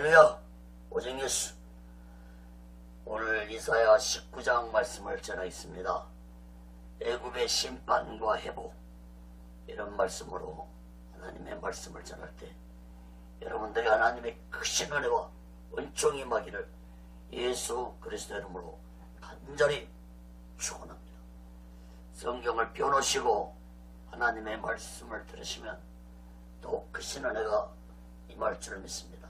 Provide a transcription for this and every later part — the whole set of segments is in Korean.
할렐루야. 오직 예수. 오늘 이사야 19장 말씀을 전하겠습니다. 애굽의 심판과 회복, 이런 말씀으로 하나님의 말씀을 전할 때 여러분들이 하나님의 크신 은혜와 은총이 임하기를 예수 그리스도 이름으로 간절히 축원합니다. 성경을 펴놓으시고 하나님의 말씀을 들으시면 더욱 크신 은혜가 임할 줄 믿습니다.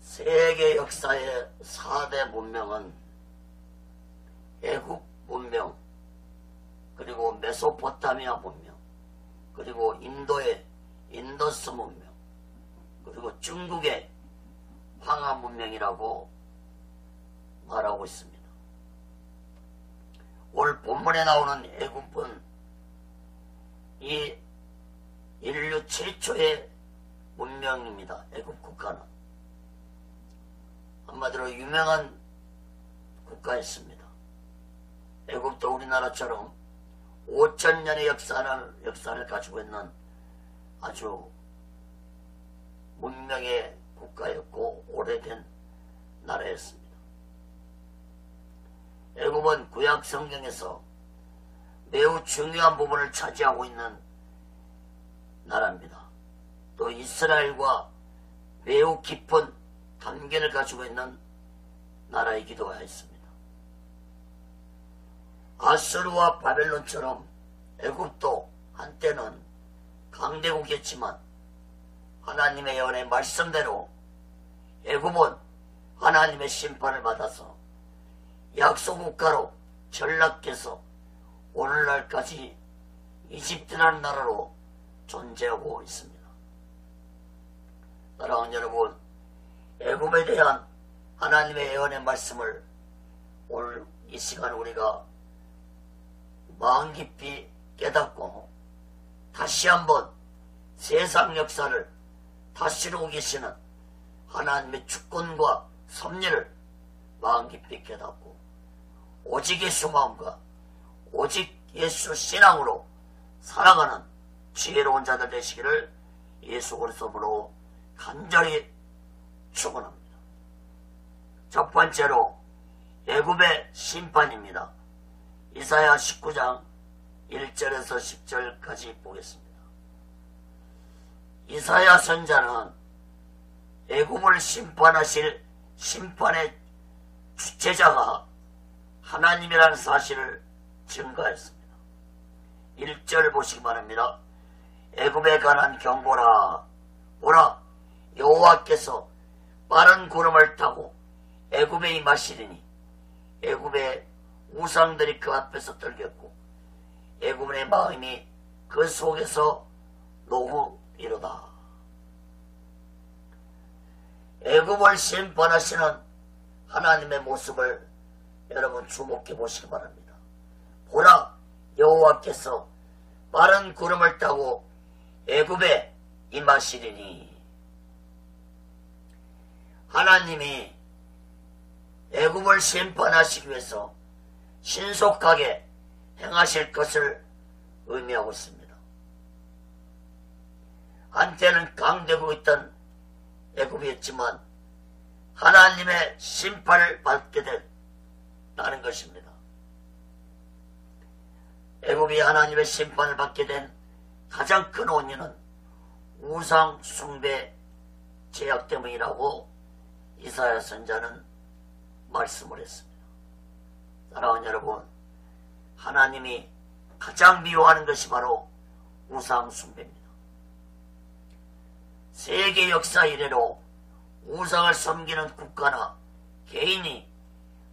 세계 역사의 4대 문명은 애굽 문명, 그리고 메소포타미아 문명, 그리고 인도의 인더스 문명, 그리고 중국의 황하 문명이라고 말하고 있습니다. 오늘 본문에 나오는 애굽은 이 인류 최초의 문명입니다. 애굽 국가는 한마디로 유명한 국가였습니다. 애굽도 우리나라처럼 5,000년의 역사를 가지고 있는 아주 문명의 국가였고 오래된 나라였습니다. 애굽은 구약 성경에서 매우 중요한 부분을 차지하고 있는 나라입니다. 또 이스라엘과 매우 깊은 관계를 가지고 있는 나라이기도 하였습니다. 아수르와 바벨론처럼 애굽도 한때는 강대국이었지만 하나님의 예언의 말씀대로 애굽은 하나님의 심판을 받아서 약소국가로 전락해서 오늘날까지 이집트라는 나라로 존재하고 있습니다. 사랑하는 여러분, 애굽에 대한 하나님의 예언의 말씀을 오늘 이 시간 우리가 마음 깊이 깨닫고 다시 한번 세상 역사를 다스리고 계시는 하나님의 주권과 섭리를 마음 깊이 깨닫고 오직 예수 마음과 오직 예수 신앙으로 살아가는 지혜로운 자들 되시기를 예수 그리스도로 간절히 축원합니다. 첫 번째로 애굽의 심판입니다. 이사야 19장 1절에서 10절까지 보겠습니다. 이사야 선자는 애굽을 심판하실 심판의 주체자가 하나님이라는 사실을 증거했습니다. 1절 보시기 바랍니다. 애굽에 관한 경고라. 보라, 여호와께서 빠른 구름을 타고 애굽에 임하시리니 애굽의 우상들이 그 앞에서 떨겠고 애굽의 마음이 그 속에서 노후이로다. 애굽을 심판하시는 하나님의 모습을 여러분 주목해 보시기 바랍니다. 보라, 여호와께서 빠른 구름을 타고 애굽에 임하시리니. 하나님이 애굽을 심판하시기 위해서 신속하게 행하실 것을 의미하고 있습니다. 한때는 강대국이었던 애굽이었지만 하나님의 심판을 받게 된다는 것입니다. 애굽이 하나님의 심판을 받게 된 가장 큰 원인은 우상 숭배 죄악 때문이라고 이사야 선자는 말씀을 했습니다. 사랑하는 여러분, 하나님이 가장 미워하는 것이 바로 우상 숭배입니다. 세계 역사 이래로 우상을 섬기는 국가나 개인이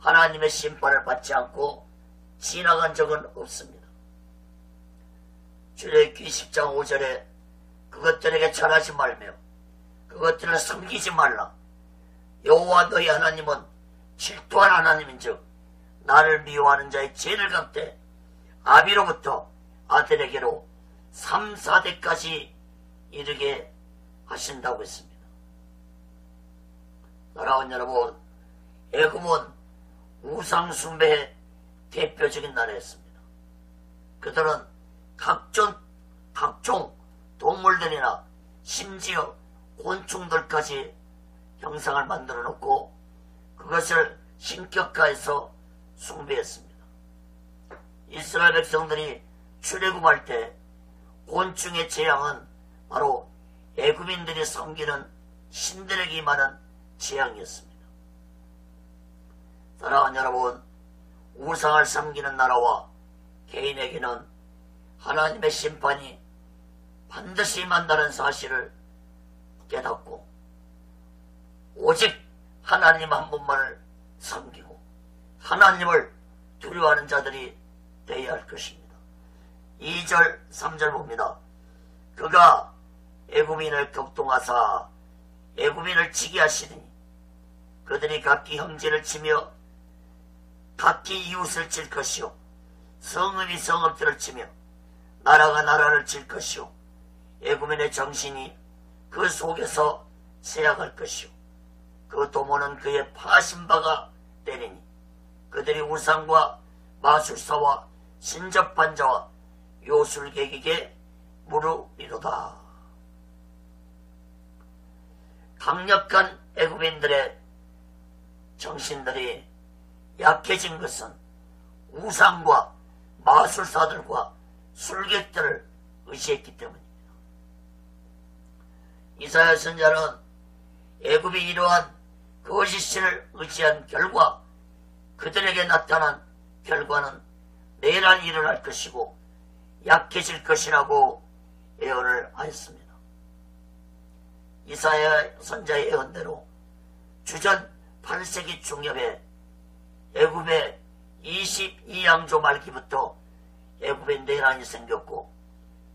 하나님의 심판을 받지 않고 지나간 적은 없습니다. 출애굽기 10장 5절에 그것들에게 절하지 말며 그것들을 섬기지 말라. 여호와 너희 하나님은 질투한 하나님인즉 나를 미워하는 자의 죄를 갚되 아비로부터 아들에게로 3, 4대까지 이르게 하신다고 했습니다. 사랑하는 여러분, 애굽은 우상 숭배의 대표적인 나라였습니다. 그들은 각종 동물들이나 심지어 곤충들까지 형상을 만들어 놓고 그것을 신격화해서 숭배했습니다. 이스라엘 백성들이 출애굽할 때 곤충의 재앙은 바로 애굽인들이 섬기는 신들에게 임하는 재앙이었습니다. 사랑하는 여러분, 우상을 섬기는 나라와 개인에게는 하나님의 심판이 반드시 임한다는 사실을 깨닫고 오직 하나님 한 분만을 섬기고 하나님을 두려워하는 자들이 되어야 할 것입니다. 2절 3절 봅니다. 그가 애굽인을 격동하사 애굽인을 치게 하시더니 그들이 각기 형제를 치며 각기 이웃을 칠 것이요 성읍이 성읍들을 치며 나라가 나라를 칠 것이요 애굽인의 정신이 그 속에서 쇠약할 것이요 그 도모는 그의 파신 바가 되리니 그들이 우상과 마술사와 신접한 자와 요술객에게 무릎이로다. 강력한 애굽인들의 정신들이 약해진 것은 우상과 마술사들과 술객들을 의지했기 때문입니다. 이사야 선지자는 애굽이 이러한 거짓신을 의지한 결과 그들에게 나타난 결과는 내란 일어날 것이고 약해질 것이라고 예언을 하였습니다. 이사야 선지자의 예언대로 주전 8세기 중엽에 애굽의 22양조 말기부터 애굽에 내란이 생겼고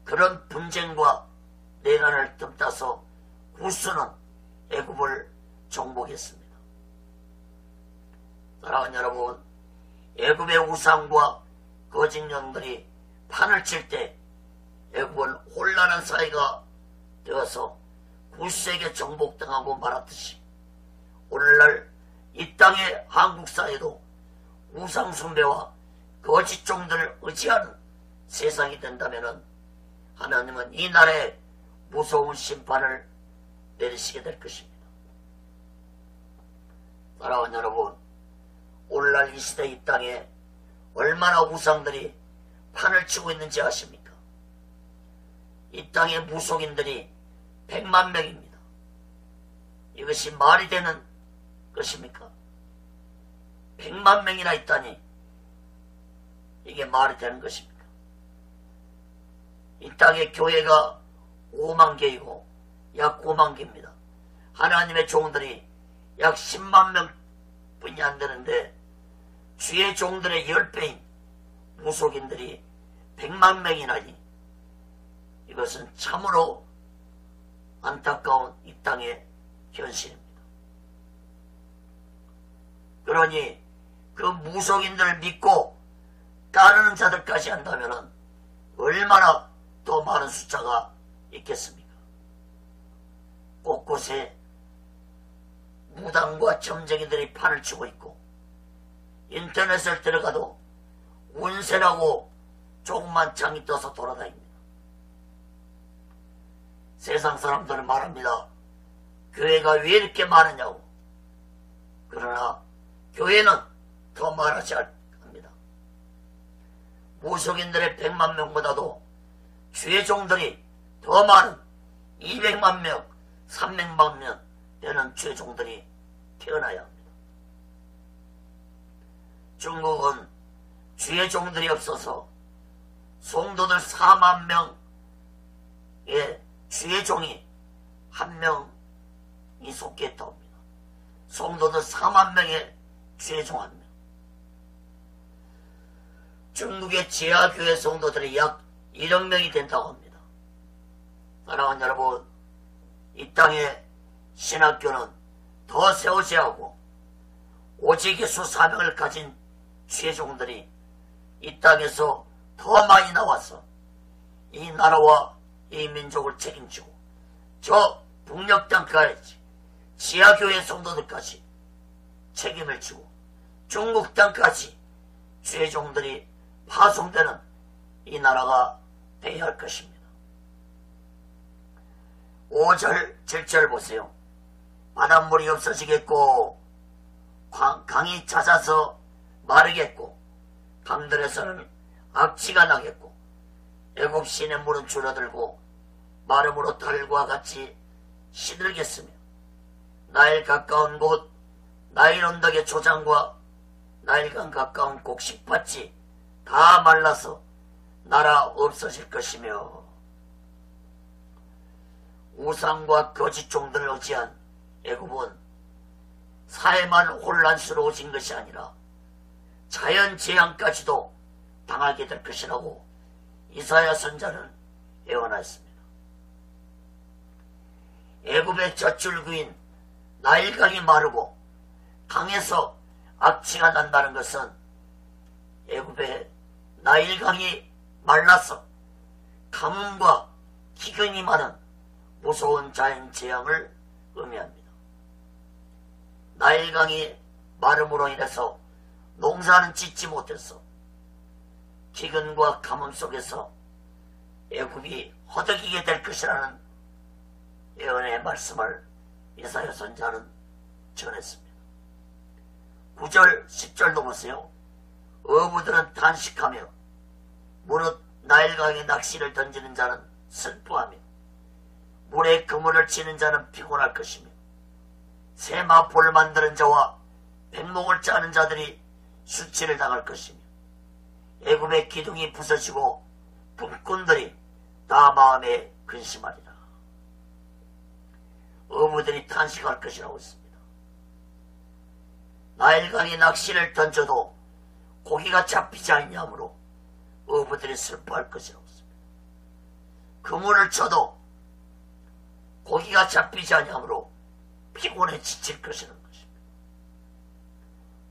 그런 분쟁과 내란을 틈타서 구스는 애굽을 정복했습니다. 사랑하는 여러분, 애굽의 우상과 거짓령들이 판을 칠 때 애굽은 혼란한 사회가 되어서 구스에게 정복당하고 말았듯이 오늘날 이 땅의 한국 사회도 우상 숭배와 거짓 종들을 의지하는 세상이 된다면 하나님은 이 나라에 무서운 심판을 내리시게 될 것입니다. 사랑하는 여러분, 오늘날 이 시대 이 땅에 얼마나 우상들이 판을 치고 있는지 아십니까? 이 땅의 무속인들이 100만 명입니다. 이것이 말이 되는 것입니까? 100만 명이나 있다니 이게 말이 되는 것입니까? 이 땅의 교회가 5만 개이고 약 5만 개입니다. 하나님의 종들이 약 10만 명뿐이 안 되는데 주의 종들의 10배인 무속인들이 100만 명이나니 이것은 참으로 안타까운 이 땅의 현실입니다. 그러니 그 무속인들을 믿고 따르는 자들까지 한다면 얼마나 더 많은 숫자가 있겠습니까? 곳곳에 무당과 점쟁이들이 판을 치고 있고 인터넷을 들어가도 운세라고 조그만 창이 떠서 돌아다닙니다. 세상 사람들은 말합니다. 교회가 왜 이렇게 많으냐고. 그러나 교회는 더 많아지 합니다. 무속인들의 100만 명보다도 주의 종들이 더 많은 200만 명, 300만 명 되는 주의 종들이 태어나야 합니다. 중국은 주의 종들이 없어서 성도들 4만 명의 주의 종이 한 명이 속해 있다고 합니다. 성도들 4만 명의 주의 종 한 명. 중국의 지하교회 성도들이 약 1억 명이 된다고 합니다. 사랑하는 여러분, 이 땅의 신학교는 더 세워져야 하고 오직 예수 사명을 가진 주의 종들이 이 땅에서 더 많이 나와서 이 나라와 이 민족을 책임지고 저 북녘 땅까지 지하교회 성도들까지 책임을 지고 중국 땅까지 주의 종들이 파송되는 이 나라가 되어야 할 것입니다. 5절, 7절 보세요. 바닷물이 없어지겠고 강이 잦아서 마르겠고 강들에서는 악취가 나겠고 애굽 시내 물은 줄어들고 마름으로 달과 같이 시들겠으며 나일 가까운 곳 나일 언덕의 초장과 나일강 가까운 곡식밭이 다 말라서 나라 없어질 것이며 우상과 거짓 종들을 의지한 애굽은 사회만 혼란스러워진 것이 아니라 자연재앙까지도 당하게 될 것이라고 이사야 선자는 예언하였습니다. 애굽의 젖줄구인 나일강이 마르고 강에서 악취가 난다는 것은 애굽의 나일강이 말라서 가뭄과 기근이 많은 무서운 자연재앙을 의미합니다. 나일강이 마름으로 인해서 농사는 짓지 못해서 기근과 가뭄 속에서 애굽이 허덕이게 될 것이라는 예언의 말씀을 이사야 선자는 전했습니다. 9절 10절도 보세요. 어부들은 탄식하며 무릇 나일강에 낚시를 던지는 자는 슬퍼하며 물에 그물을 치는 자는 피곤할 것이며 새 마포를 만드는 자와 백목을 짜는 자들이 수치를 당할 것이며 애굽의 기둥이 부서지고 품꾼들이 다 마음에 근심하리라. 어부들이 탄식할 것이라고 했습니다. 나일강에 낚시를 던져도 고기가 잡히지 않냐므로 어부들이 슬퍼할 것이라고 했습니다. 그물을 쳐도 고기가 잡히지 않냐므로 피곤해 지칠 것이라는 것입니다.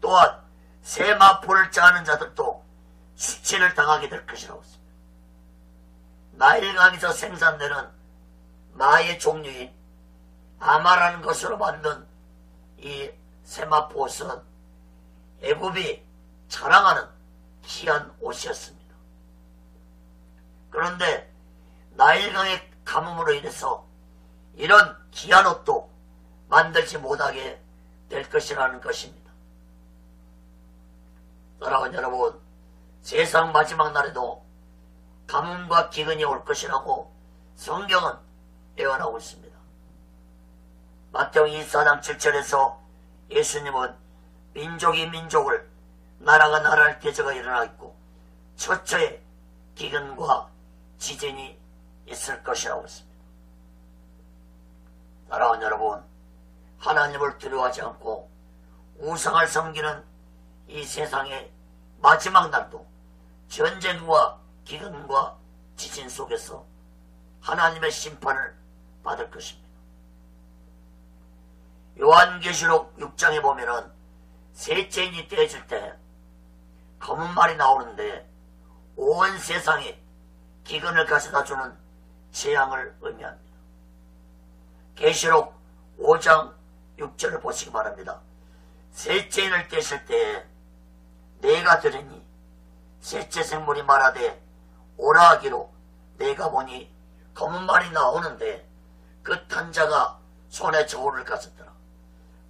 또한 새 마포를 짜는 자들도 수치를 당하게 될 것이라고 했습니다. 나일강에서 생산되는 마의 종류인 아마라는 것으로 만든 이 세마포옷은 애굽이 자랑하는 귀한 옷이었습니다. 그런데 나일강의 가뭄으로 인해서 이런 귀한 옷도 만들지 못하게 될 것이라는 것입니다. 사랑하는 여러분, 세상 마지막 날에도 가뭄과 기근이 올 것이라고 성경은 예언하고 있습니다. 마태복음 24장 7절에서 예수님은 민족이 민족을 나라가 나라를 대적가 일어나겠고 처처에 기근과 지진이 있을 것이라고 했습니다. 사랑하는 여러분, 하나님을 두려워하지 않고 우상을 섬기는 이 세상의 마지막 날도 전쟁과 기근과 지진 속에서 하나님의 심판을 받을 것입니다. 요한계시록 6장에 보면은 셋째 인이 떼어질 때 검은 말이 나오는데 온 세상에 기근을 가져다주는 재앙을 의미합니다. 계시록 5장 6절을 보시기 바랍니다. 셋째 인을 떼실 때에 내가 들으니 셋째 생물이 말하되 오라 하기로 내가 보니 검은 말이 나오는데 그 탄자가 손에 저울을 가졌더라.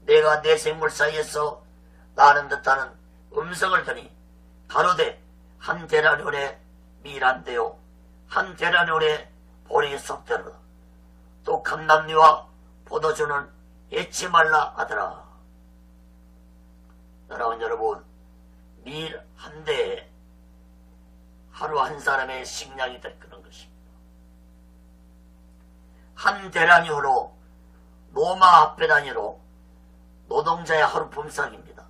내가 내 생물 사이에서 나는 듯하는 음성을 들으니 가로되 한 데나년에 밀 한 대요 한 데나년에 보리 썩더라. 또 감람류와 포도주는 잊지 말라 하더라. 사랑하는 여러분, 밀 한 대에 하루 한 사람의 식량이 될 그런 것입니다. 한 데나니오로 로마 앞에 단위로 노동자의 하루 품삯입니다.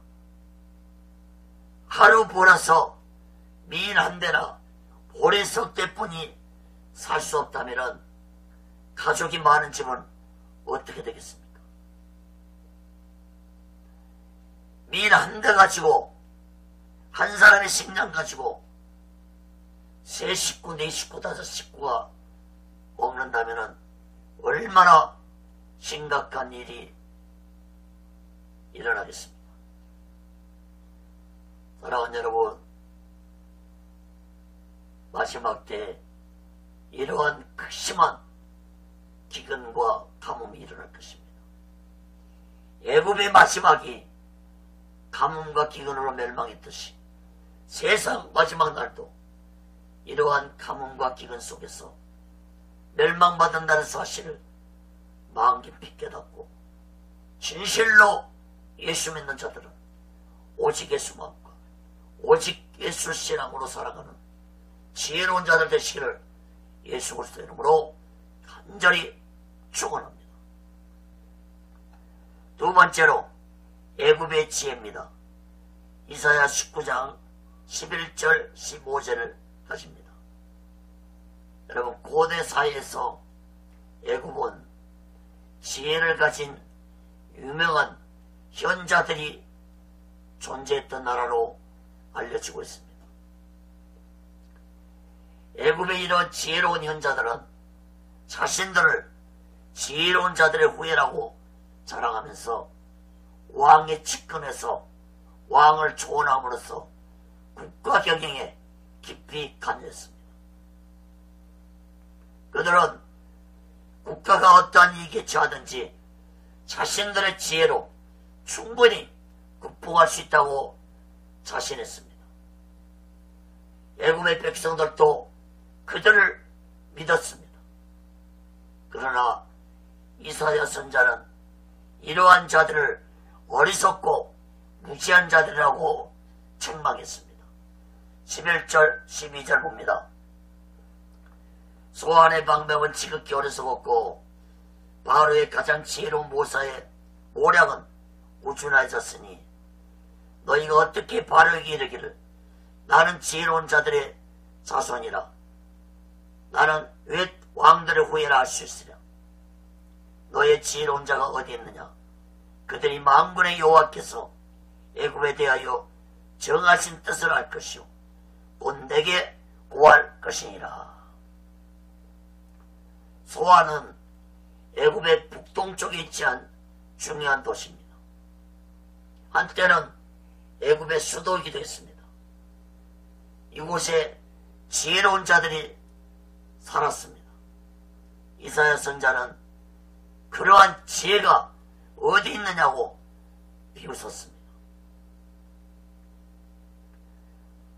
하루 벌어서 밀 한 대나 보리 석 대뿐이 살 수 없다면 가족이 많은 집은 어떻게 되겠습니까? 밀 한 대 가지고 한 사람의 식량 가지고 세 식구, 네 식구, 다섯 식구가 먹는다면 얼마나 심각한 일이 일어나겠습니까? 사랑하는 여러분, 마지막 때 이러한 극심한 기근과 가뭄이 일어날 것입니다. 애굽의 마지막이 가뭄과 기근으로 멸망했듯이 세상 마지막 날도 이러한 가뭄과 기근 속에서 멸망받는다는 사실을 마음 깊이 깨닫고 진실로 예수 믿는 자들은 오직 예수 마음과 오직 예수 신앙으로 살아가는 지혜로운 자들 되시기를 예수 그리스도의 이름으로 간절히 축원합니다. 두 번째로 애굽의 지혜입니다. 이사야 19장 11절 15절을 하십니다. 여러분, 고대 사회에서 애굽은 지혜를 가진 유명한 현자들이 존재했던 나라로 알려지고 있습니다. 애굽의 이런 지혜로운 현자들은 자신들을 지혜로운 자들의 후예라고 자랑하면서 왕에 측근해서 왕을 조언함으로써 국가 경영에 깊이 관여했습니다. 그들은 국가가 어떠한 이익에 처하든지 자신들의 지혜로 충분히 극복할 수 있다고 자신했습니다. 애굽의 백성들도 그들을 믿었습니다. 그러나 이사야 선자는 이러한 자들을 어리석고 무지한 자들이라고 책망했습니다. 11절 12절 봅니다. 소환의 방법은 지극히 어리석었고 바로의 가장 지혜로운 모사의 모략은 우준하였으니 너희가 어떻게 바로에게 이르기를 나는 지혜로운 자들의 자손이라 나는 왜 왕들의 후예라 할 수 있으랴. 너의 지혜로운 자가 어디 있느냐. 그들이 만군의 여호와께서 애굽에 대하여 정하신 뜻을 알 것이요 곧 내게 구할 것이니라. 소아는 애굽의 북동쪽에 위치한 중요한 도시입니다. 한때는 애굽의 수도이기도 했습니다. 이곳에 지혜로운 자들이 살았습니다. 이사야 선자는 그러한 지혜가 어디 있느냐고 비웃었습니다.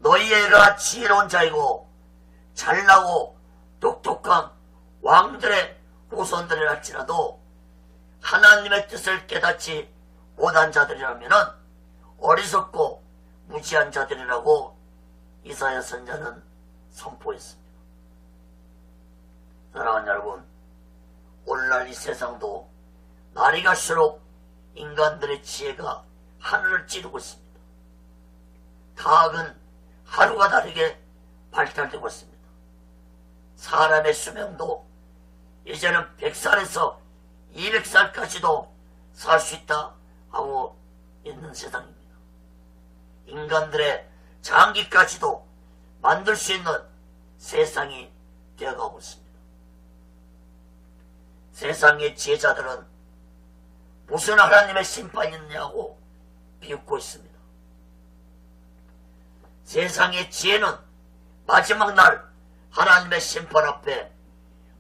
너희가 지혜로운 자이고 잘나고 똑똑한 왕들의 후손들을 할지라도 하나님의 뜻을 깨닫지 못한 자들이라면 어리석고 무지한 자들이라고 이사야 선자는 선포했습니다. 사랑하는 여러분, 오늘날 이 세상도 날이 갈수록 인간들의 지혜가 하늘을 찌르고 있습니다. 과학은 하루가 다르게 발달되고 있습니다. 사람의 수명도 이제는 100살에서 200살까지도 살 수 있다 하고 있는 세상입니다. 인간들의 장기까지도 만들 수 있는 세상이 되어가고 있습니다. 세상의 지혜자들은 무슨 하나님의 심판이 있느냐고 비웃고 있습니다. 세상의 지혜는 마지막 날 하나님의 심판 앞에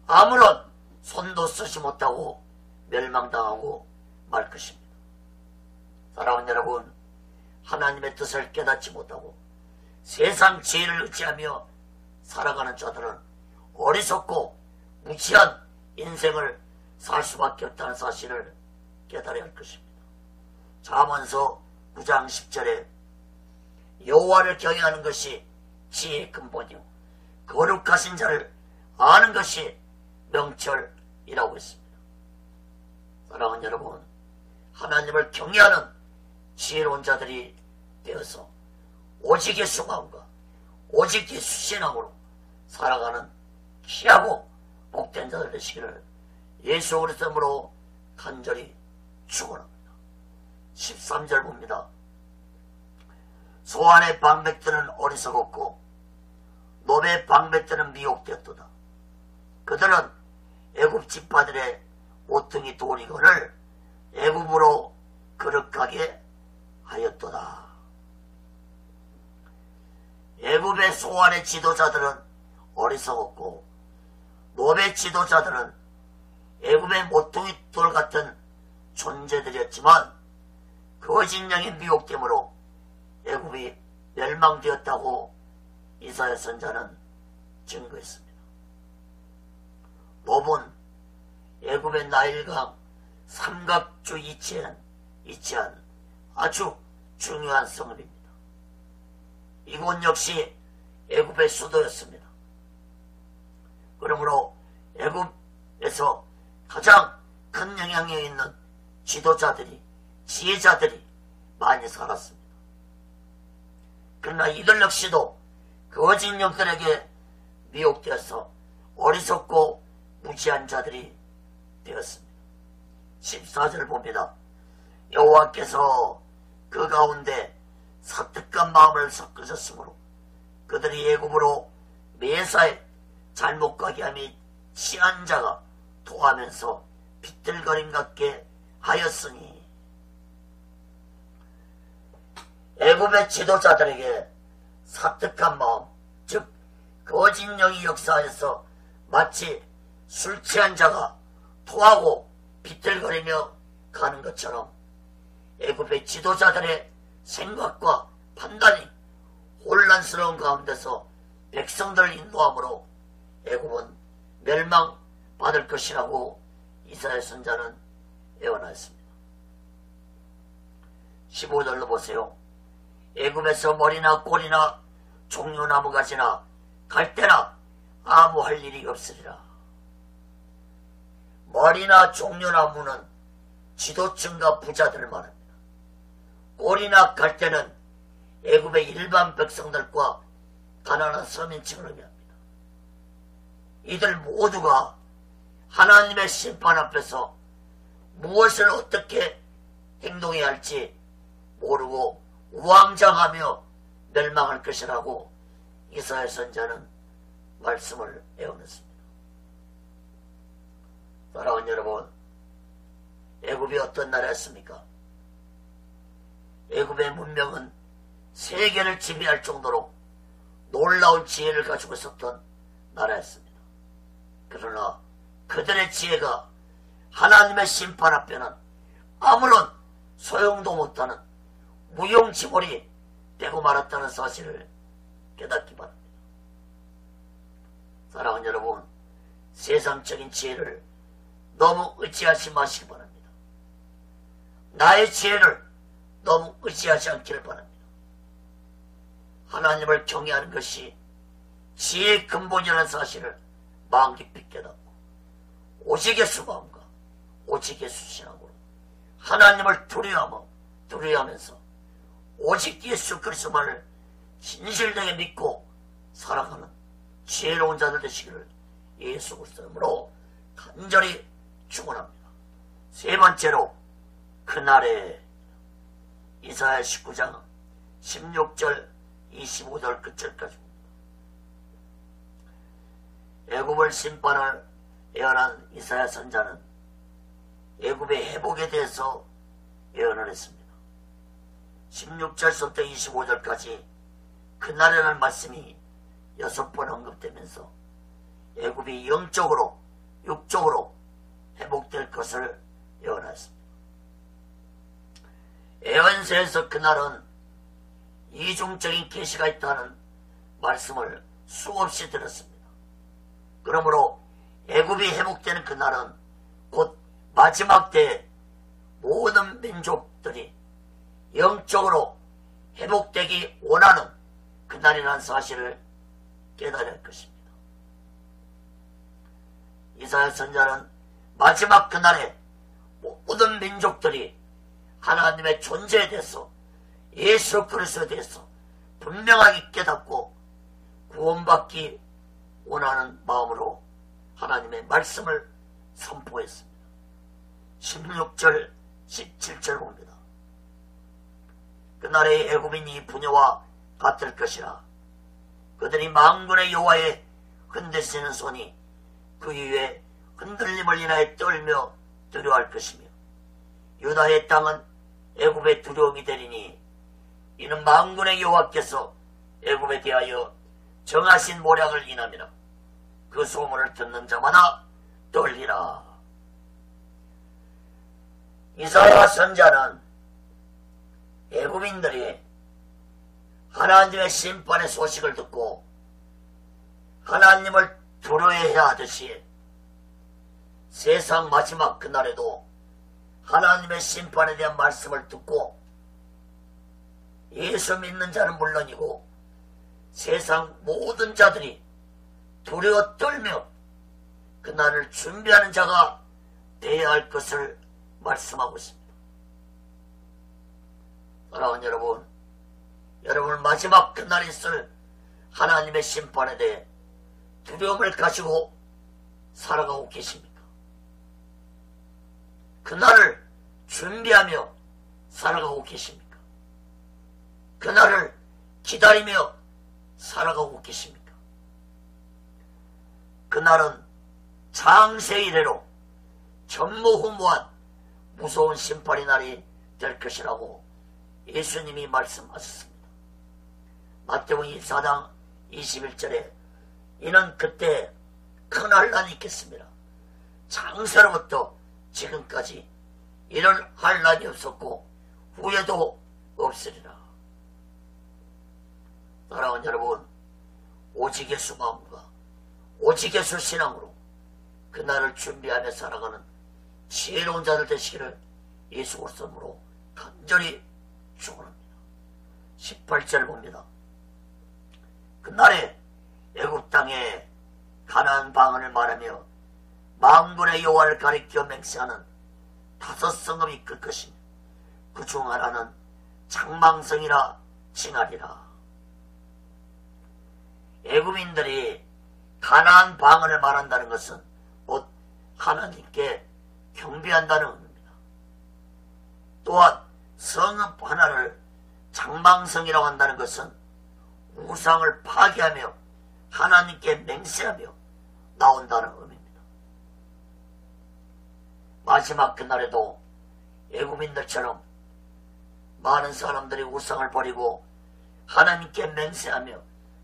아무런 손도 쓰지 못하고 멸망당하고 말 것입니다. 사랑하는 여러분, 하나님의 뜻을 깨닫지 못하고 세상 지혜를 의지하며 살아가는 자들은 어리석고 무지한 인생을 살 수밖에 없다는 사실을 깨달아야 할 것입니다. 잠언서 9장 10절에 여호와를 경외하는 것이 지혜의 근본이요 거룩하신 자를 아는 것이 명철이라고 했습니다. 사랑하는 여러분, 하나님을 경외하는 지혜로운 자들이 되어서 오직 예수 마음과 오직 예수 신앙으로 살아가는 귀하고 복된 자들 되시기를 예수 그리스도 이름으로 간절히 축원합니다. 13절 봅니다. 소환의 방백들은 어리석었고 노베의 방백들은 미혹되었도다. 그들은 애굽 지파들의 모퉁이 돌이건을 애굽으로 거룩하게 하였도다. 애굽의 소환의 지도자들은 어리석었고 노베 지도자들은 애굽의 모퉁이 돌 같은 존재들이었지만 거짓 영의 미혹됨으로 애굽이 멸망되었다고 이사야 선자는 증거했습니다. 몹은 애굽의 나일강 삼각주 위치한 아주 중요한 성읍입니다. 이곳 역시 애굽의 수도였습니다. 그러므로 애굽에서 가장 큰 영향력 있는 지도자들이, 지혜자들이 많이 살았습니다. 그러나 이들 역시도 거짓 영들에게 미혹되어서 어리석고 무지한 자들이 되었습니다. 14절을 봅니다. 여호와께서 그 가운데 사특한 마음을 섞으셨으므로 그들이 애굽으로 매사에 잘못 가게 함이 취한 자가 토하면서 비틀거림 같게 하였으니, 애굽의 지도자들에게 사특한 마음, 즉 거짓 영이 역사에서 마치 술 취한 자가 토하고 비틀거리며 가는 것처럼 애굽의 지도자들의 생각과 판단이 혼란스러운 가운데서 백성들을 인도함으로 애굽은 멸망받을 것이라고 이사야 선자는 예언하였습니다. 15절로 보세요. 애굽에서 머리나 꼬리나 종려나무 가지나 갈대나 아무 할 일이 없으리라. 머리나 종려나무는 지도층과 부자들을 말합니다. 꼬리나 갈대는 애굽의 일반 백성들과 가난한 서민층을 의미합니다. 이들 모두가 하나님의 심판 앞에서 무엇을 어떻게 행동해야 할지 모르고 우왕좌왕하며 멸망할 것이라고 이사야 선자는 말씀을 예언했습니다. 사랑하는 여러분, 애굽이 어떤 나라였습니까? 애굽의 문명은 세계를 지배할 정도로 놀라운 지혜를 가지고 있었던 나라였습니다. 그러나 그들의 지혜가 하나님의 심판 앞에는 아무런 소용도 못하는 무용지물이 되고 말았다는 사실을 깨닫기 바랍니다. 사랑하는 여러분, 세상적인 지혜를 너무 의지하지 마시기 바랍니다. 나의 지혜를 너무 의지하지 않기를 바랍니다. 하나님을 경외하는 것이 지혜의 근본이라는 사실을 마음 깊이 깨닫고 오직 예수 마음과 오직 예수 신앙으로 하나님을 두려워하면서 오직 예수 그리스도만을 진실되게 믿고 살아가는 지혜로운 자들 되시기를 예수 그리스도로 간절히 축원합니다. 세 번째로, 그날에 이사야 19장 16절 25절 끝절까지 애굽을 심판을 예언한 이사야 선자는 애굽의 회복에 대해서 예언을 했습니다. 16절부터 25절까지 그날이라는 말씀이 6번 언급되면서 애굽이 영적으로 육적으로 회복될 것을 예언했습니다. 예언서에서 그날은 이중적인 계시가 있다는 말씀을 수없이 들었습니다. 그러므로 애굽이 회복되는 그날은 곧 마지막 때에 모든 민족들이 영적으로 회복되기 원하는 그날이라는 사실을 깨달아야 할 것입니다. 이사야 선자는 마지막 그날에 모든 민족들이 하나님의 존재에 대해서 예수 그리스도에 대해서 분명하게 깨닫고 구원받기 원하는 마음으로 하나님의 말씀을 선포했습니다. 16절 17절 봅니다. 그날의 애굽인이 부녀와 같을 것이라. 그들이 만군의 여호와의 흔드시는 손이 그 위에 흔들림을 인하여 떨며 두려워할 것이며, 유다의 땅은 애굽의 두려움이 되리니 이는 만군의 여호와께서 애굽에 대하여 정하신 모략을 인함이라. 그 소문을 듣는 자마다 떨리라. 이사야 선자는 애굽인들이 하나님의 심판의 소식을 듣고 하나님을 두려워해야 하듯이 세상 마지막 그날에도 하나님의 심판에 대한 말씀을 듣고 예수 믿는 자는 물론이고 세상 모든 자들이 두려워 떨며 그날을 준비하는 자가 되어야 할 것을 말씀하고 있습니다. 사랑하는 여러분, 여러분 마지막 그날에 있을 하나님의 심판에 대해 두려움을 가지고 살아가고 계십니까? 그날을 준비하며 살아가고 계십니까? 그날을 기다리며 살아가고 계십니까? 그날은 창세 이래로 전무후무한 무서운 심판의 날이 될 것이라고 예수님이 말씀하셨습니다. 마태복음 24장 21절에 이는 그때 큰 환란이 있겠습니다. 창세로부터 지금까지 이런 환란이 없었고 후에도 없으리라. 사랑하는 여러분, 오직 예수 마음과 오직 예수 신앙으로 그날을 준비하며 살아가는 지혜로운 자들 되시기를 예수 그리스도로 간절히 축원합니다. 18절 봅니다. 그날에 애굽 땅에 가나안 방언을 말하며 만군의 여호와를 가리켜 맹세하는 5 성읍이 있을 것이며 그 중 하나는 장망성이라 칭하리라. 애굽인들이 가나안 방언을 말한다는 것은 곧 하나님께 경배한다는 의미입니다. 또한 성읍 하나를 장망성이라고 한다는 것은 우상을 파괴하며 하나님께 맹세하며 나온다는 의미입니다. 마지막 그날에도 애굽인들처럼 많은 사람들이 우상을 버리고 하나님께 맹세하며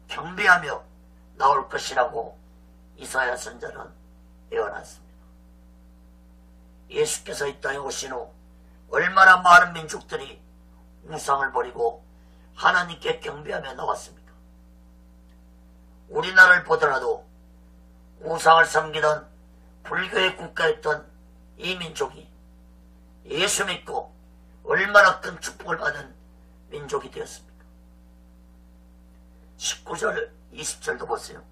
경배하며 나올 것이라고 이사야 선자는 예언했습니다. 예수께서 이 땅에 오신 후 얼마나 많은 민족들이 우상을 버리고 하나님께 경배하며 나왔습니까? 우리나라를 보더라도 우상을 섬기던 불교의 국가였던 이 민족이 예수 믿고 얼마나 큰 축복을 받은 민족이 되었습니까? 19절 20절도 보세요.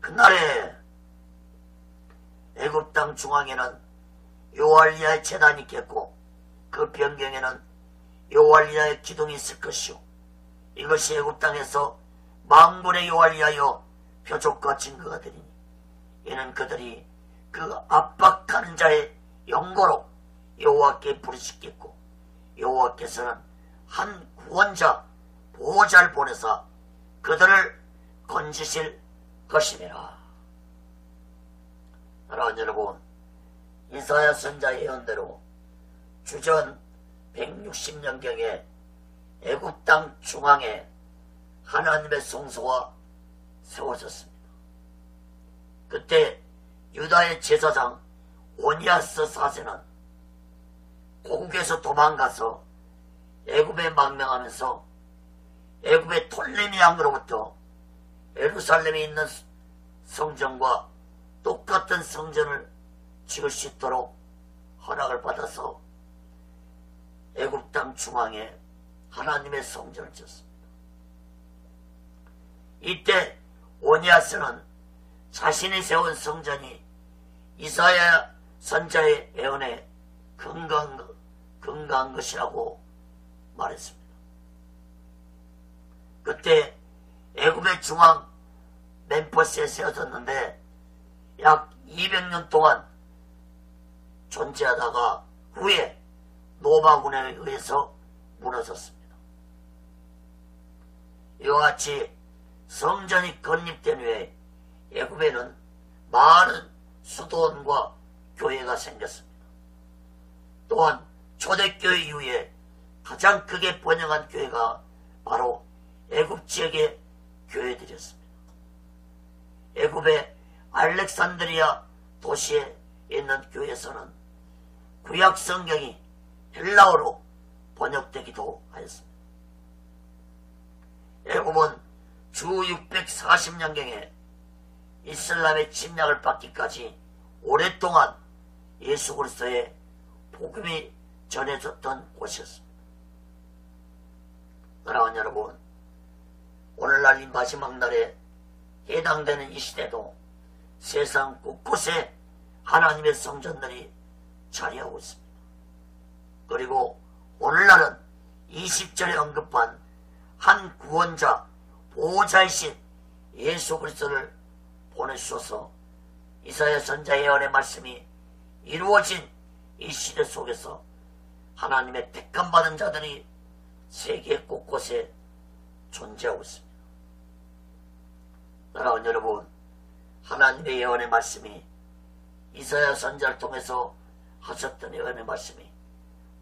그날에 애굽 땅 중앙에는 요알리아의 제단이 있겠고 그 변경에는 요알리아의 기둥이 있을 것이요 이것이 애굽 땅에서 만군의 여호와여 표적과 증거가 되리니 이는 그들이 그 압박하는 자의 영고로 여호와께 부르짖겠고 여호와께서는 한 구원자 보호자를 보내사 그들을 건지실 것이니라. 사랑하는 여러분, 이사야 선자의 예언대로 주전 160년경에 애굽 땅 중앙에 하나님의 성소가 세워졌습니다. 그때 유다의 제사장 오니아스 4세는 고국에서 도망가서 애굽에 망명하면서 애굽의 톨레미 왕으로부터 예루살렘에 있는 성전과 똑같은 성전을 지을 수 있도록 허락을 받아서 애굽 땅 중앙에 하나님의 성전을 지었습니다. 이때 오니아스는 자신이 세운 성전이 이사야 선자의 예언에 근거한 것이라고 말했습니다. 그때 애굽의 중앙 멤퍼스에 세워졌는데 약 200년 동안 존재하다가 후에 노바군에 의해서 무너졌습니다. 이와 같이 성전이 건립된 후에 애굽에는 많은 수도원과 교회가 생겼습니다. 또한 초대교회 이후에 가장 크게 번영한 교회가 바로 애굽 지역의 교회들이었습니다. 애굽의 알렉산드리아 도시에 있는 교회에서는 구약 성경이 헬라어로 번역되기도 하였습니다. 애굽은 주 640년경에 이슬람의 침략을 받기까지 오랫동안 예수 그리스도의 복음이 전해졌던 곳이었습니다. 사랑하는 여러분, 오늘날 이 마지막 날에 해당되는 이 시대도 세상 곳곳에 하나님의 성전들이 자리하고 있습니다. 그리고 오늘날은 20절에 언급한 한 구원자, 보호자이신 예수 그리스도를 보내주셔서 이사야 선지자의 예언의 말씀이 이루어진 이 시대 속에서 하나님의 택함 받은 자들이 세계 곳곳에 존재하고 있습니다. 사랑하는 여러분, 하나님의 예언의 말씀이 이사야 선지자를 통해서 하셨던 예언의 말씀이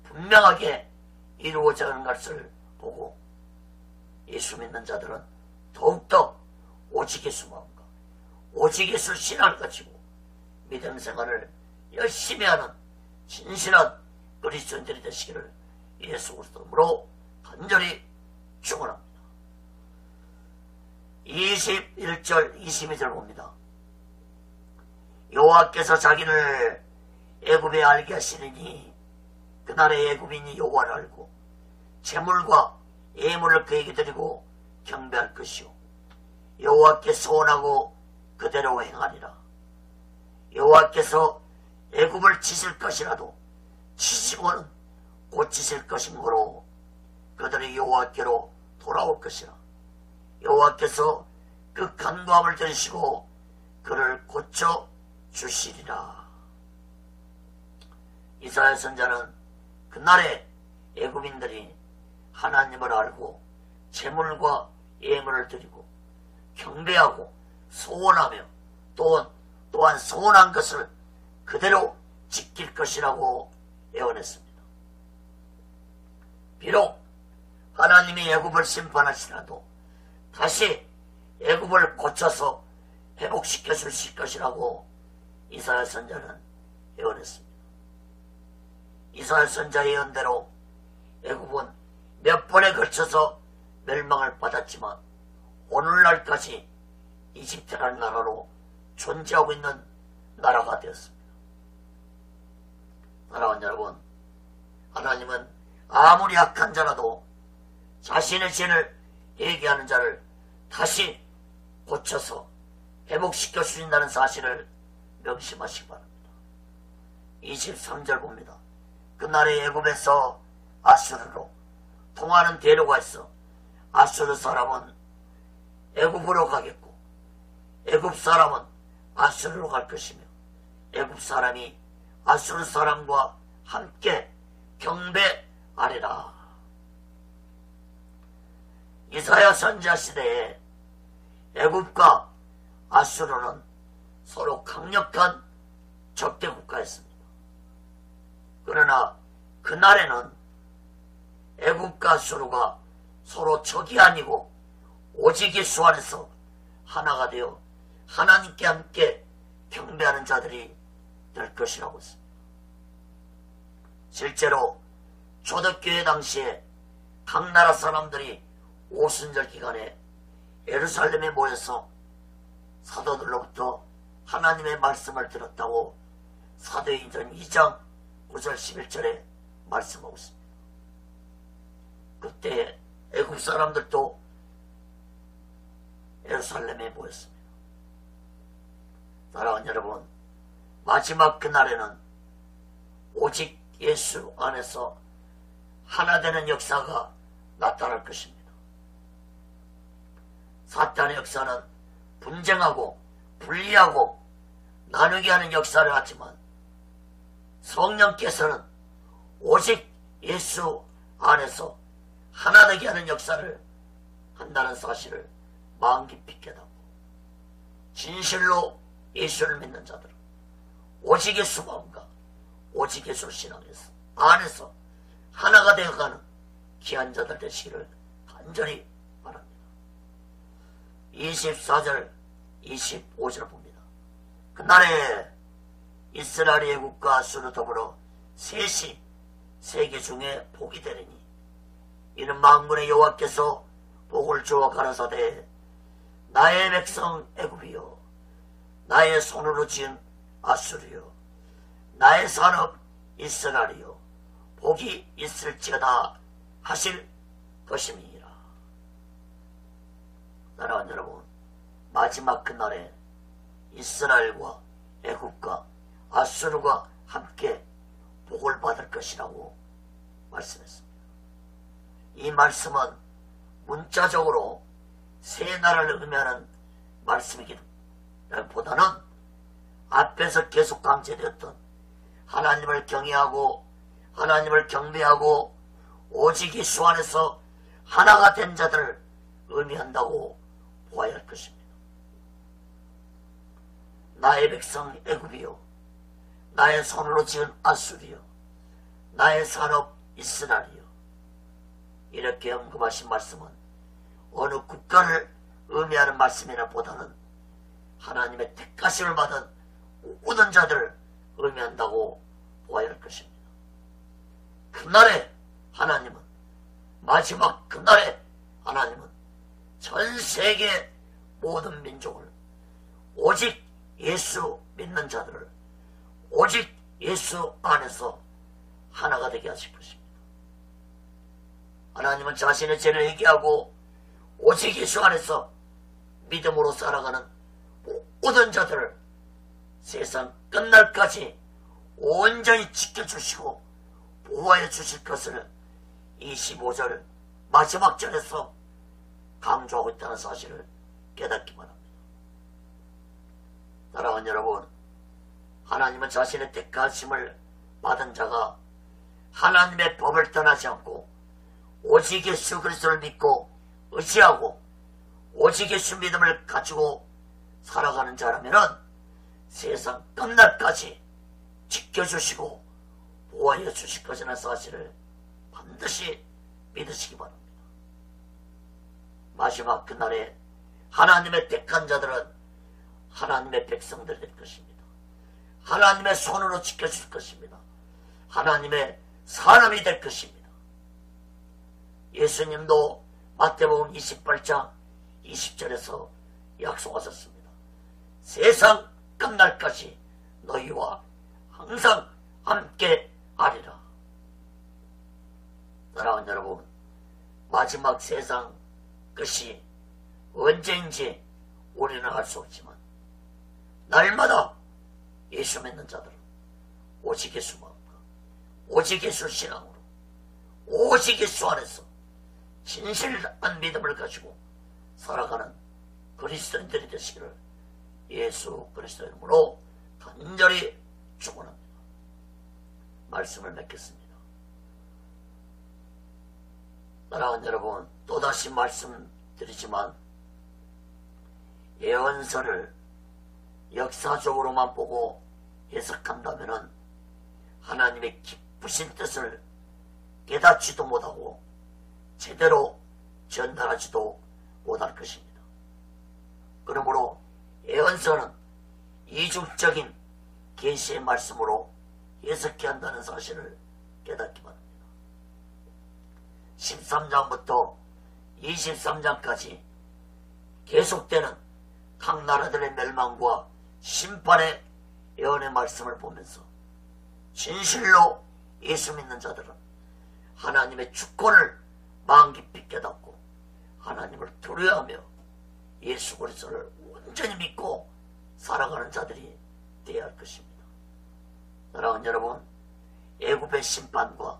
분명하게 이루어져 가는 것을 보고 예수 믿는 자들은 더욱더 오직 예수 마음과 오직 예수 신앙을 가지고 믿음 생활을 열심히 하는 진실한 그리스도인들이 되시기를 예수 그리스도로 간절히 축원합니다. 21절 22절 봅니다. 여호와께서 자기를 애굽에 알게 하시리니 그날의 애굽인이 여호와를 알고 제물과 예물을 그에게 드리고 경배할 것이요 여호와께 소원하고 그대로 행하리라. 여호와께서 애굽을 치실 것이라도 치시고는 고치실 것이므로 그들이 여호와께로 돌아올 것이라. 여호와께서 그 간구함을 들으시고 그를 고쳐 주시리라. 이스라엘 선자는 그날에 애굽인들이 하나님을 알고 제물과 예물을 드리고 경배하고 소원하며 또한 소원한 것을 그대로 지킬 것이라고 예언했습니다. 비록 하나님이 애굽을 심판하시라도 다시 애굽을 고쳐서 회복시켜 주실 것이라고 이사야 선자는 예언했습니다. 이사야 선자의 예언대로 애굽은 몇 번에 걸쳐서 멸망을 받았지만 오늘날까지 이집트라는 나라로 존재하고 있는 나라가 되었습니다. 사랑하는 여러분, 하나님은 아무리 악한 자라도 자신의 죄를 회개하는 자를 다시 고쳐서 회복시켜 주신다는 사실을 명심하시기 바랍니다. 23절 봅니다. 그날의 애굽에서 아수르로 통하는 대로가 있어 아수르 사람은 애굽으로 가겠고 애굽 사람은 아수르로 갈 것이며 애굽 사람이 아수르 사람과 함께 경배하리라. 이사야 선지자 시대에 애굽과 아수르는 서로 강력한 적대 국가였습니다. 그러나 그날에는 애굽과 아수르가 서로 적이 아니고 오직 예수 안에서 하나가 되어 하나님께 함께 경배하는 자들이 될 것이라고 했습니다. 실제로 초대교회 당시에 각 나라 사람들이 오순절 기간에 예루살렘에 모여서 사도들로부터 하나님의 말씀을 들었다고 사도행전 2장 9절 11절에 말씀하고 있습니다. 그때 애굽 사람들도 예루살렘에 모였습니다. 사랑하는 여러분, 마지막 그날에는 오직 예수 안에서 하나 되는 역사가 나타날 것입니다. 사탄의 역사는 분쟁하고 분리하고 나누게 하는 역사를 하지만 성령께서는 오직 예수 안에서 하나 되게 하는 역사를 한다는 사실을 마음 깊이 깨닫고 진실로 예수를 믿는 자들은 오직 예수 마음과 오직 예수 신앙에서 안에서 하나가 되어가는 귀한 자들 되시기를 간절히 바랍니다. 24절 25절 봅니다. 그날에 이스라엘 애국과 아수르 더불어 셋이 세계 중에 복이 되리니 이는 만군의 여호와께서 복을 주어 가라사대 나의 백성 애굽이여 나의 손으로 지은 아수르여 나의 산업 이스라엘이여 복이 있을지어다 하실 것임이니라. 사랑하는 여러분, 마지막 그날에 이스라엘과 애굽과 아수르가 함께 복을 받을 것이라고 말씀했습니다. 이 말씀은 문자적으로 세 나라를 의미하는 말씀이기보다는 앞에서 계속 강조되었던 하나님을 경외하고 하나님을 경배하고 오직 예수 안에서 하나가 된 자들을 의미한다고 보아야 할 것입니다. 나의 백성 애굽이요 나의 손으로 지은 아수리요 나의 산업 이스라엘이요 이렇게 언급하신 말씀은 어느 국가를 의미하는 말씀이나 보다는 하나님의 택하심을 받은 모든 자들을 의미한다고 보아야 할 것입니다. 그날에 하나님은 마지막 그날에 하나님은 전 세계 모든 민족을 오직 예수 믿는 자들을 오직 예수 안에서 하나가 되게 하실 것입니다. 하나님은 자신의 죄를 회개하고 오직 예수 안에서 믿음으로 살아가는 모든 자들을 세상 끝날까지 온전히 지켜주시고 보호해 주실 것을 25절 마지막 절에서 강조하고 있다는 사실을 깨닫기 바랍니다. 사랑하는 여러분, 하나님은 자신의 택하심을 받은 자가 하나님의 법을 떠나지 않고 오직 예수 그리스도를 믿고 의지하고 오직 예수 믿음을 가지고 살아가는 자라면 세상 끝날까지 지켜주시고 보호해 주실 것이라는 사실을 반드시 믿으시기 바랍니다. 마지막 그날에 하나님의 택한 자들은 하나님의 백성들이 될 것입니다. 하나님의 손으로 지켜줄 것입니다. 하나님의 사람이 될 것입니다. 예수님도 마태복음 28장 20절에서 약속하셨습니다. 세상 끝날까지 너희와 항상 함께 하리라. 사랑하는 여러분, 마지막 세상 끝이 언제인지 우리는 알 수 없지만 날마다 예수 믿는 자들은 오직 예수 마음과 오직 예수 신앙으로 오직 예수 안에서 진실한 믿음을 가지고 살아가는 그리스도인들이 되시기를 예수 그리스도 이름으로 간절히 축원합니다. 말씀을 맺겠습니다. 사랑하는 여러분, 또다시 말씀드리지만 예언서를 역사적으로만 보고 해석한다면 하나님의 기쁘신 뜻을 깨닫지도 못하고 제대로 전달하지도 못할 것입니다. 그러므로 예언서는 이중적인 계시의 말씀으로 해석해야 한다는 사실을 깨닫기 바랍니다. 13장부터 23장까지 계속되는 각 나라들의 멸망과 심판의 예언의 말씀을 보면서 진실로 예수 믿는 자들은 하나님의 주권을 마음 깊이 깨닫고 하나님을 두려워하며 예수 그리스도를 온전히 믿고 살아가는 자들이 되어야 할 것입니다. 사랑하는 여러분, 애굽의 심판과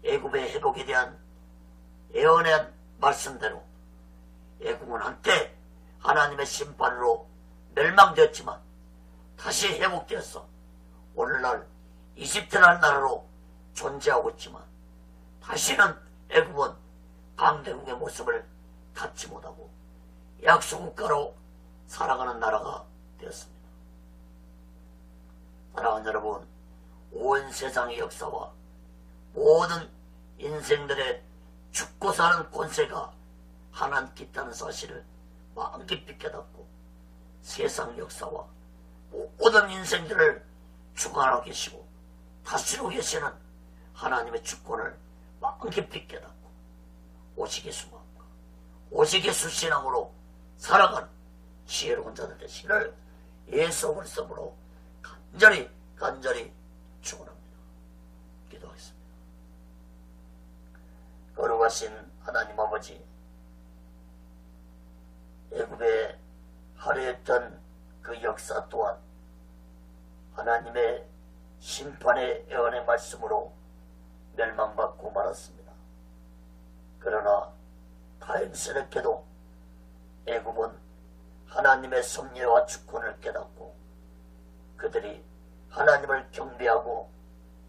애굽의 회복에 대한 예언의 말씀대로 애굽은 한때 하나님의 심판으로 멸망되었지만 다시 회복되어서 오늘날 이집트라는 나라로 존재하고 있지만 다시는 애굽은 강대국의 모습을 갖지 못하고 약소국가로 살아가는 나라가 되었습니다. 사랑하는 여러분, 온 세상의 역사와 모든 인생들의 죽고 사는 권세가 하나님께 있다는 사실을 마음 깊이 깨닫고 세상 역사와 모든 인생들을 주관하고 계시고 다스리고 계시는 하나님의 주권을 마음 깊이 깨닫고 오직 예수 마음과 오직 예수 신앙으로 살아가는 지혜로운 자들 되시기를 예수 그리스도로 간절히 축원합니다. 기도하겠습니다. 거룩하신 하나님 아버지, 애굽에 할애했던 그 역사 또한 하나님의 심판의 예언의 말씀으로 멸망받고 말았습니다. 그러나 다행스럽게도 애굽은 하나님의 섭리와 주권을 깨닫고 그들이 하나님을 경배하고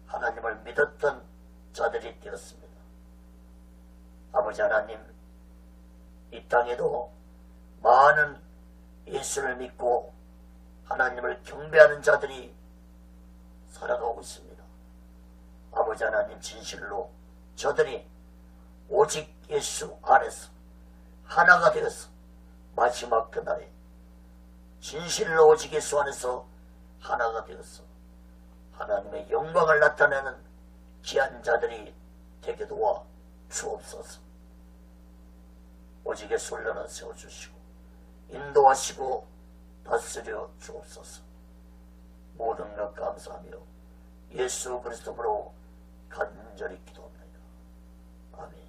하나님을 믿었던 자들이 되었습니다. 아버지 하나님, 이 땅에도 많은 예수를 믿고 하나님을 경배하는 자들이 살아가고 있습니다. 아버지 하나님, 진실로 저들이 오직 예수 안에서 하나가 되어서 마지막 그날에 진실로 오직 예수 안에서 하나가 되어서 하나님의 영광을 나타내는 귀한 자들이 되게 도와 주옵소서. 오직 예수 올려놔 세워주시고 인도하시고 다스려 주옵소서. 모든 것 감사하며 예수 그리스도로 간절히 기도합니다. 아멘.